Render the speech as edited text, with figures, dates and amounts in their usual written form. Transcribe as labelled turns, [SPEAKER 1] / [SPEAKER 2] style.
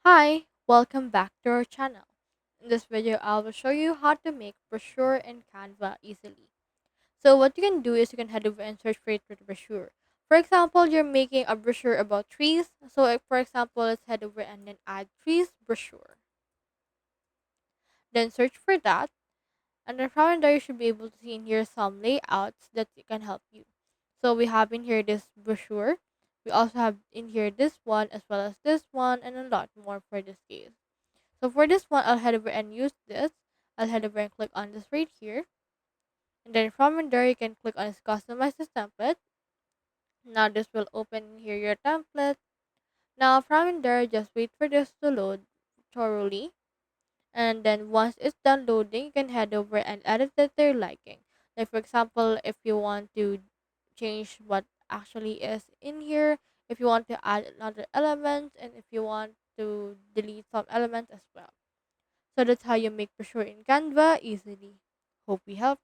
[SPEAKER 1] Hi, welcome back to our channel. In this video, I will show you how to make brochure in Canva easily. So what you can do is you can head over and search for it with brochure. For example, you're making a brochure about trees. So for example, let's head over and then add trees brochure. Then search for that. And then from there, you should be able to see in here some layouts that can help you. So we have in here this brochure. We also have in here this one as well as this one and a lot more for this case. So for this one, I'll head over and use this. I'll head over and click on this right here. And then from there, you can click on this customize this template. Now this will open here your template. Now from there, just wait for this to load thoroughly. And then once it's done loading, you can head over and edit it to your liking. Like for example, if you want to change what actually is in here, if you want to add another element, and if you want to delete some elements as well. So that's how you make brochure in Canva easily. Hope we helped.